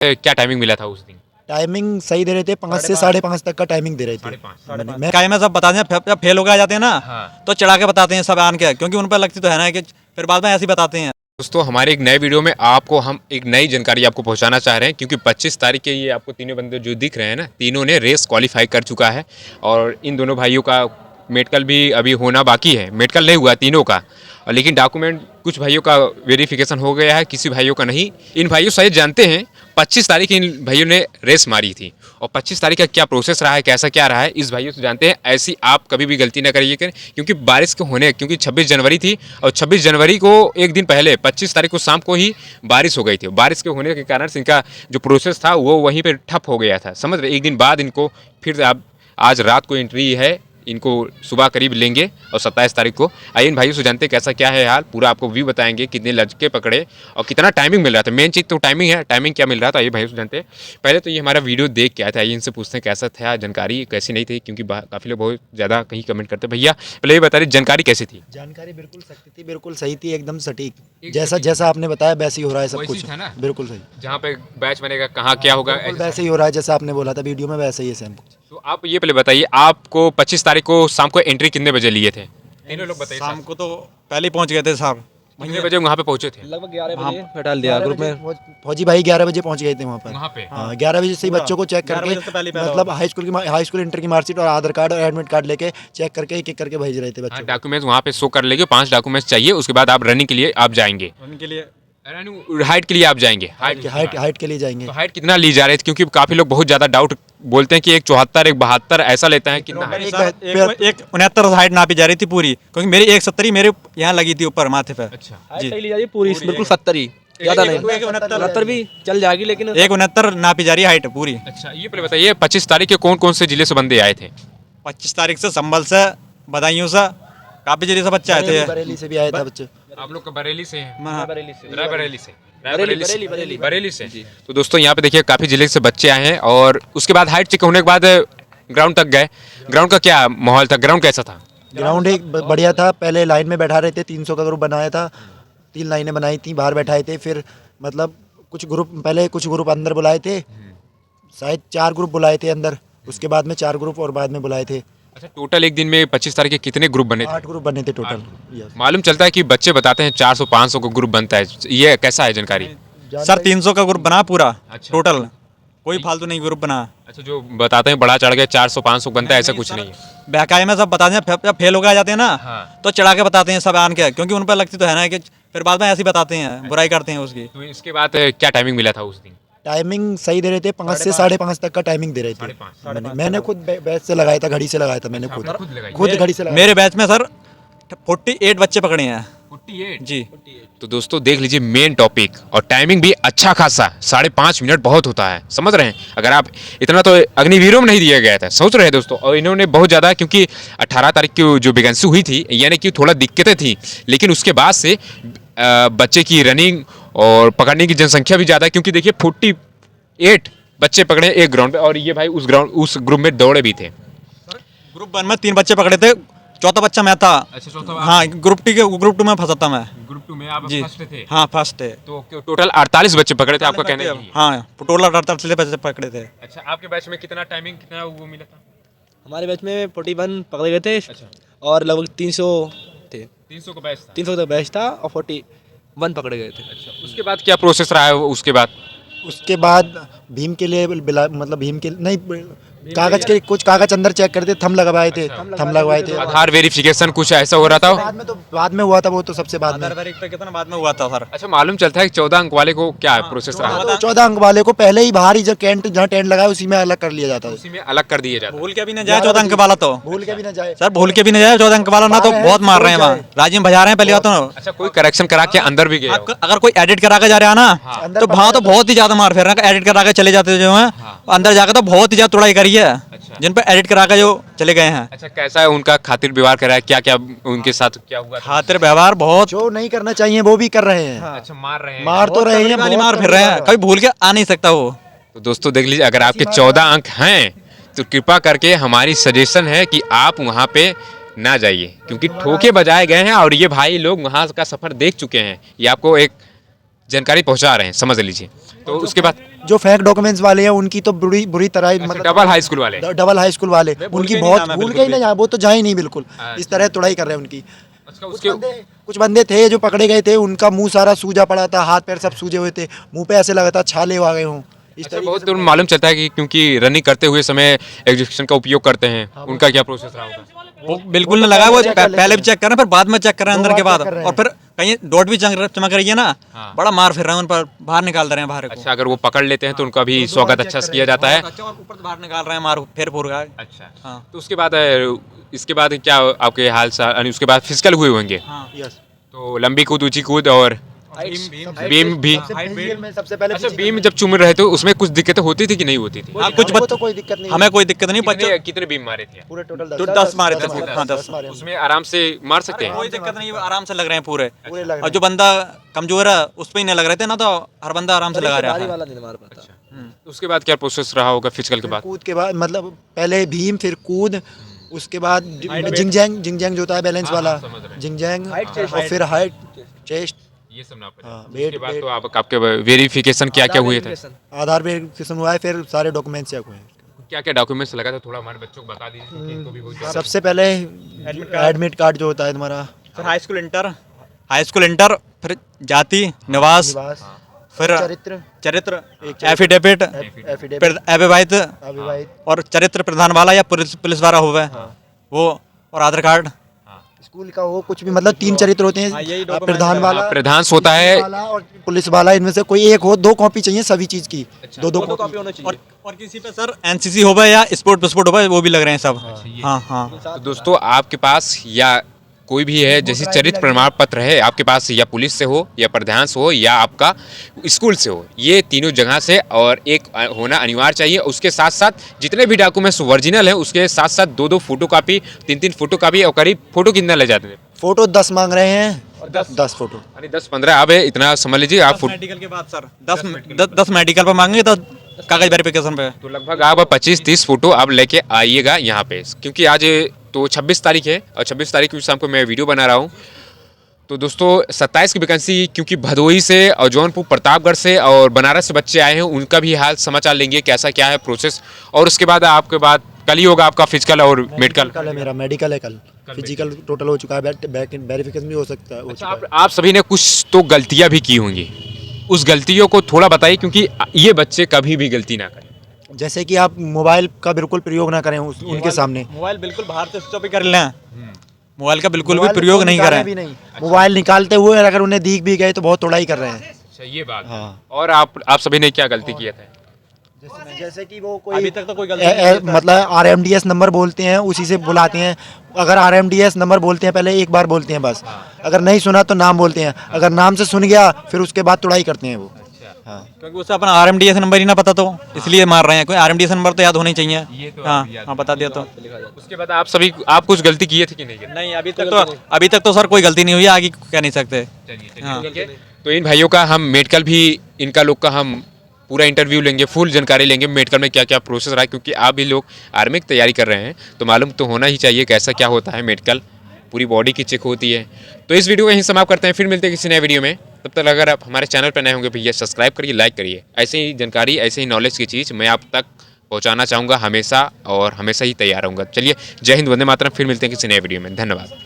क्या टाइमिंग मिला था उस दिन? टाइमिंग सही दे रहे थे, 5 से 5:30 तक का टाइमिंग दे रहे थे। 5:30 मैं काय में सब बताते हैं, जब फेल हो गए जाते हैं ना हाँ। तो चढ़ा के बताते हैं सब आन के, क्योंकि उन पर लगती तो है ना कि फिर बाद में ऐसे ही बताते हैं। दोस्तों हमारे एक नए वीडियो में आपको हम एक नई जानकारी आपको पहुंचाना चाह रहे हैं, क्योंकि 25 तारीख के ये आपको तीनों बंदे जो दिख रहे हैं ना, तीनों ने रेस क्वालिफाई कर चुका है। और इन दोनों भाइयों का मेडिकल भी अभी होना बाकी है। मेडिकल नहीं हुआ तीनों का, लेकिन डॉक्यूमेंट कुछ भाइयों का वेरिफिकेशन हो गया है, किसी भाइयों का नहीं। इन भाइयों शायद जानते हैं 25 तारीख इन भाइयों ने रेस मारी थी, और 25 तारीख का क्या प्रोसेस रहा है, कैसा क्या रहा है, इस भाइयों से जानते हैं। ऐसी आप कभी भी गलती ना करिए, क्योंकि बारिश के होने, क्योंकि 26 जनवरी थी और 26 जनवरी को एक दिन पहले 25 तारीख को शाम को ही बारिश हो गई थी। बारिश के होने के कारण से इनका जो प्रोसेस था वो वहीं पर ठप हो गया था, समझ रहे। एक दिन बाद इनको फिर अब आज रात को एंट्री है, इनको सुबह करीब लेंगे और 27 तारीख को। आइए इन भाइयों से जानते हैं कैसा क्या है हाल, पूरा आपको व्यू बताएंगे, कितने लड़के पकड़े और कितना टाइमिंग मिल रहा था। मेन चीज़ तो टाइमिंग है, टाइमिंग क्या मिल रहा था आइए भाइयों से जानते हैं। पहले तो ये हमारा वीडियो देख के आया था, आइए इनसे पूछते हैं कैसा था, जानकारी कैसी नहीं थी, क्योंकि काफ़ी लोग बहुत ज़्यादा कहीं कमेंट करते। भैया पहले ये बता रही जानकारी कैसी थी? जानकारी बिल्कुल सख्त थी, बिल्कुल सही थी, एकदम सटीक। जैसा आपने बताया वैसे ही हो रहा है सब कुछ, बिल्कुल सही। जहाँ पे बैच बनेगा, कहाँ क्या होगा, वैसे ही हो रहा है जैसा आपने बोला था वीडियो में, वैसे ही है सेम। तो आप ये पहले बताइए, आपको 25 तारीख को शाम को एंट्री कितने बजे लिए थे? तीनों लोग बताइए। शाम को तो पहले ही पहुंच गए थे साहब, कितने बजे वहाँ पे पहुँचे थे? लगभग 11 बजे बैठा दिया ग्रुप में। फौजी भाई 11 बजे पहुंच गए थे वहाँ पर। वहाँ पे हाँ 11 बजे से ही बच्चों को चेक 11 करके, बजे से पहले मतलब हाई स्कूल इंटर की मार्कशीट और आधार कार्ड और एडमिट कार्ड लेके चेक करके एक एक करके भेज रहे थे बच्चों। डॉक्यूमेंट्स वहाँ पे शो कर लेंगे, 5 डॉक्यूमेंट्स चाहिए, उसके बाद आप रनिंग के लिए आप जाएंगे। उनके लिए हाइट के लिए आप जाएंगे। हाइट के लिए जाएंगे। तो हाइट कितना ली जा रही थी, क्योंकि काफी लोग बहुत ज्यादा डाउट बोलते हैं कि एक 74 एक 72 ऐसा लेता है, कितना है? एक 69 हाइट नापी जा रही थी पूरी, क्योंकि मेरी 170 मेरे यहाँ लगी थी ऊपर माथे पे। अच्छा हाइट सही ली जा रही पूरी, बिल्कुल 70 ही, ज्यादा नहीं। 69 भी चल जाएगी, लेकिन 169 नापी जा रही है हाइट पूरी। अच्छा ये पहले बताइए 25 तारीख के कौन कौन से जिले से बंदे आए थे? 25 तारीख से संभल से, बदायूं से, काफी जिले से बच्चे आए थे। बरेली से भी आए थे बच्चे। आप लोग का बरेली से हैं? हाँ। बरेली से। तो दोस्तों यहाँ पे देखिए काफी जिले से बच्चे आए हैं, और उसके बाद हाइट चेक होने के बाद ग्राउंड तक गए। ग्राउंड का क्या माहौल था, ग्राउंड कैसा था? ग्राउंड एक बढ़िया था। पहले लाइन में बैठा रहे थे, 300 का ग्रुप बनाया था, 3 लाइनें बनाई थी, बाहर बैठाए थे। फिर मतलब कुछ ग्रुप अंदर बुलाए थे, शायद 4 ग्रुप बुलाए थे अंदर, उसके बाद में 4 ग्रुप और बाद में बुलाए थे। अच्छा टोटल एक दिन में 25 तारीख के कितने ग्रुप बने थे? 8 ग्रुप बने थे टोटल। मालूम चलता है कि बच्चे बताते हैं 400-500 का ग्रुप बनता है, ये कैसा है जानकारी? सर 300 का ग्रुप बना पूरा। अच्छा। टोटल कोई फालतू नहीं ग्रुप बना। अच्छा जो बताते हैं बड़ा चढ़ गया 400-500 बनता है, ऐसा कुछ नहीं है। बहकाई में सब बताते हैं, जब फेल हो गए जाते हैं ना हाँ। तो चढ़ा के बताते हैं सब आन के, क्योंकि उन पर लगती तो है ना कि फिर बाद में ऐसे ही बताते हैं, बुराई करते हैं उसकी। तो इसके बाद क्या टाइमिंग मिला था उस दिन? टाइमिंग सही दे रहे थे, 5 से 5:30 तक का टाइमिंग दे रहे थे। मैंने खुद बैच से लगाया था, घड़ी से लगाया था मैंने खुद घड़ी से लगाया। मेरे बैच में सर 48 बच्चे पकड़े हैं। 48 जी। तो दोस्तों देख लीजिए मेन टॉपिक, और टाइमिंग भी अच्छा खासा 5.5 मिनट बहुत होता है, समझ रहे हैं। अगर आप इतना तो अग्निवीरों में नहीं दिया गया था, सोच रहे हैं दोस्तों। और इन्होंने बहुत ज़्यादा, क्योंकि 18 तारीख की जो वैकेंसी हुई थी, यानी कि थोड़ा दिक्कतें थी, लेकिन उसके बाद से बच्चे की रनिंग और पकड़ने की जनसंख्या भी ज़्यादा है, क्योंकि देखिए 48 बच्चे पकड़े एक ग्राउंड पे, और ये भाई उस ग्रुप में दौड़े भी थे। ग्रुप 1 में 3 बच्चे पकड़े थे, चौथा बच्चा मैं था। अच्छा चौथा? हाँ ग्रुप 2 में फंसा था मैं। ग्रुप 2 में आप जी फर्स्ट थे? हाँ फर्स्ट है। तो टोटल 48 बच्चे पकड़े थे, आपका कहना है? हाँ टोटल 48 बच्चे पकड़े थे। अच्छा आपके बैच में कितना टाइमिंग कितना वो मिला था? हमारे बैच में 41 पकड़े गए थे। अच्छा। और लगभग 300 थे। 300 का बैच था? 300 का बैच था और 41 पकड़े गए थे। अच्छा उसके बाद क्या प्रोसेस रहा है उसके बाद भीम के लिए मतलब भीम के नहीं, कागज के कुछ कागज अंदर चेक करते, थम लगवाए थे। थम लगवाए थे। आधार वेरिफिकेशन कुछ ऐसा हो रहा था? बाद में हुआ था वो तो, सबसे बाद में। कितना बाद में हुआ था सर? अच्छा मालूम चलता है कि 14 अंक वाले को क्या प्रोसेस रहा? तो 14 अंक वाले को पहले ही बाहर ही जो जहाँ टेंट लगा है उसी में अलग कर लिया जाता है। उसी में अलग कर दिए जाते हैं। भूल के भी न जाए 14 अंक वाला, तो भूल के भी ना जाए सर, भूल के भी न जाए 14 अंक वाला ना, तो बहुत मार रहे हैं वहाँ, राजीव भजा रहे हैं पहले तो। अच्छा कोई करेक्शन करा के अंदर भी गया? अगर कोई एडिट करा के जा रहा है ना, तो वहाँ तो बहुत ही ज्यादा मार फेर रहे हैं। एडिट करा के चले जाते जो है अंदर जाकर, तो बहुत ही ज्यादा तोड़ाई करी है जिन पर एडिट करा के जो चले गए हैं। अच्छा कैसा है उनका खातिर व्यवहार करा है, क्या क्या उनके साथ क्या हुआ? खातिर व्यवहार बहुत जो नहीं करना चाहिए वो भी कर रहे हैं। अच्छा मार रहे हैं? मार तो रहे हैं, वाली मार फिर रहे हैं, कभी भूल के आ नहीं सकता वो। तो दोस्तों देख लीजिए, अगर आपके 14 अंक हैं तो कृपा करके हमारी सजेशन है कि आप वहाँ पे ना जाइए, क्योंकि ठोके बजाए गए हैं। और ये भाई लोग वहाँ का सफ़र देख चुके हैं, ये आपको एक जानकारी पहुंचा रहे हैं, समझ लीजिए। तो उसके बाद जो फेक डॉक्यूमेंट्स वाले हैं उनकी तो बुरी बुरी तरह मतलब डबल हाई स्कूल वाले, डबल हाई स्कूल वाले उनकी बहुत भूल गई ना, वो तो जाए ही नहीं बिल्कुल, इस तरह तुड़ाई कर रहे हैं उनकी। अच्छा, उसके कुछ बंदे थे जो पकड़े गए थे, उनका मुंह सारा सूजा पड़ा था, हाथ पैर सब सूजे हुए थे, मुंह पे ऐसे लगा था छाले आ गए हों। इस अच्छा, तरीके बहुत से दूर मालूम चलता है कि क्योंकि रनिंग करते हुए समय एग्जीक्यूशन का उपयोग करते हैं, उनका क्या प्रोसेस रहा होगा? वो बिल्कुल ना लगा, वो पहले भी चेक कर रहे हैं, फिर बाद में चेक कर रहे हैं अंदर के बाद, और फिर कहीं डॉट भी चमक रही है ना, बड़ा मार फिर रहे हैं उन पर, बाहर निकाल दे रहे हैं बाहर को। अच्छा, अगर वो पकड़ लेते हैं तो उनका भी स्वागत अच्छा से किया जाता है। अच्छा, और ऊपर से बाहर निकाल रहे हैं, मार फिर पूरा। अच्छा, हाँ तो उसके बाद इसके बाद क्या आपके हाल यानी उसके बाद फिजिकल हुए होंगे, हाँ। यस। तो लंबी कूद, ऊंची कूद और बीम भी। सबसे पहले अच्छा, बीम जब चूम रहे थे उसमें कुछ दिक्कतें होती थी कि नहीं होती थी? हाँ, कुछ तो कोई दिक्कत नहीं, हमें कोई दिक्कत नहीं, बच्चों कितने बीम मारे थे? पूरे टोटल तो 10 मारे थे पूरे, हाँ 10। मारे उसमें आराम से मार सकते हैं? कोई दिक्कत नहीं, आराम से लग रहे हैं पूरे। पूरे लग और रहे जो बंदा कमजोर है उस पे ही नहीं लग रहे थे ना, तो हर बंदा आराम से लगा रहा बारी था। वाला नहीं मार पाता। उसके बाद क्या प्रोसेस रहा होगा फिजिकल के बाद? कूद के बाद मतलब पहले भीम फिर कूद, उसके बाद जिंगजैंग जो होता है बैलेंस वाला जिंगजैंग, और फिर हाइट चेस्ट, ये सब नापा हाँ, उसके वेट बाद तो आपके वेरिफिकेशन क्या क्या हुए थे? आधार वेरिफिकेशन हुआ है, फिर सारे डॉक्यूमेंट चेक हुए हैं। क्या क्या डॉक्यूमेंट्स लगा था, थोड़ा हमारे बच्चों को बता दीजिए क्योंकि इनको भी बहुत सबसे पहले एडमिट कार्ड जो होता है तुम्हारा, फिर हाई स्कूल इंटर, फिर जाति निवास, निवास, फिर चरित्र, चरित्र, एफिडेविट, फिर अविवाहित अविवाहित, और चरित्र प्रधान वाला या पुलिस वाला हुआ है वो, और आधार कार्ड। स्कूल का वो कुछ भी मतलब 3 चरित्र होते हाँ, यही हैं, document प्रधान है। वाला, प्रधान होता है वाला और पुलिस वाला, इनमें से कोई एक हो, 2 कॉपी चाहिए सभी चीज की, दो कॉपी होना चाहिए। और किसी पे सर एनसीसी होगा या स्पोर्ट होगा, वो भी लग रहे हैं सब। हाँ हाँ। तो दोस्तों आपके पास या कोई भी है जैसे चरित्र प्रमाण पत्र है आपके पास, या पुलिस से हो या प्रधान से हो या आपका स्कूल से हो, ये तीनों जगह से और एक होना अनिवार्य चाहिए। उसके साथ साथ जितने भी डॉक्यूमेंट्स ओरिजिनल हैं उसके साथ साथ 2-2 फोटो कापी, 3-3 फोटो कापी, और करीब फोटो कितना ले जाते थे? फोटो 10 मांग रहे हैं, 10 फोटो, यानी 10-15 आप इतना समझ लीजिए आप मेडिकल के बाद सर 10 मेडिकल पर मांगेंगे, तो कागज वेरिफिकेशन पे। तो लगभग आप 25-30 फोटो आप लेके आइएगा यहाँ पे, क्योंकि आज तो 26 तारीख है और 26 तारीख की शाम को मैं वीडियो बना रहा हूँ। तो दोस्तों 27 की वैकेंसी, क्योंकि भदोही से और जौनपुर प्रतापगढ़ से और बनारस से बच्चे आए हैं, उनका भी हाल समाचार लेंगे कैसा क्या है प्रोसेस। और उसके बाद आपके बाद कल ही होगा आपका फिजिकल और मेडिकल। कल है मेरा मेडिकल है, कल फिजिकल टोटल हो चुका है, वेरिफिकेशन भी हो सकता है, हो अच्छा, चुका है। आप सभी ने कुछ तो गलतियाँ भी की होंगी, उस गलतियों को थोड़ा बताइए, क्योंकि ये बच्चे कभी भी गलती ना करें। जैसे कि आप मोबाइल का बिल्कुल प्रयोग ना करें उनके सामने, मोबाइल बिल्कुल बाहर से स्विच ऑफ ही कर लें, मोबाइल का बिल्कुल भी मोबाइल प्रयोग को नहीं निकालें करें। भी नहीं, मोबाइल निकालते हुए अगर उन्हें दिख भी गए तो बहुत तोड़ाई कर रहे हैं। अच्छा, ये बात है। हाँ। और आप सभी ने क्या गलती किया था? जैसे कि वो कोई अभी तक तो कोई गलती मतलब RMDS नंबर बोलते हैं, उसी से बुलाते हैं। अगर RMDS नंबर बोलते हैं पहले एक बार बोलते हैं बस, अगर नहीं सुना तो नाम बोलते हैं, अगर नाम से सुन गया फिर उसके बाद तुड़ाई करते हैं वो। हाँ, क्योंकि उसे अपना RMDS नंबर ही ना पता, तो इसलिए मार रहे हैं। कोई RMDS नंबर तो याद होना ही चाहिए। हाँ हाँ, बता दिया तो। उसके बाद आप कुछ गलती किए थे कि नहीं? नहीं, अभी तक तो सर कोई गलती नहीं हुई, आगे कह नहीं सकते। हाँ। तो इन भाइयों का हम मेडिकल भी, इनका लोग का हम पूरा इंटरव्यू लेंगे, फुल जानकारी लेंगे मेडिकल में क्या क्या प्रोसेस रहा है, क्योंकि आप भी लोग आर्मी की तैयारी कर रहे हैं तो मालूम तो होना ही चाहिए कैसा क्या होता है मेडिकल, पूरी बॉडी की चेक होती है। तो इस वीडियो को यहीं समाप्त करते हैं, फिर मिलते हैं किसी नए वीडियो में। तब तक अगर आप हमारे चैनल पर नए होंगे भैया सब्सक्राइब करिए, लाइक करिए। ऐसे ही जानकारी, ऐसे ही नॉलेज की चीज़ मैं आप तक पहुंचाना चाहूँगा हमेशा, और हमेशा ही तैयार रहूँगा। चलिए, जय हिंद, वंदे मातरम। फिर मिलते हैं किसी नए वीडियो में। धन्यवाद।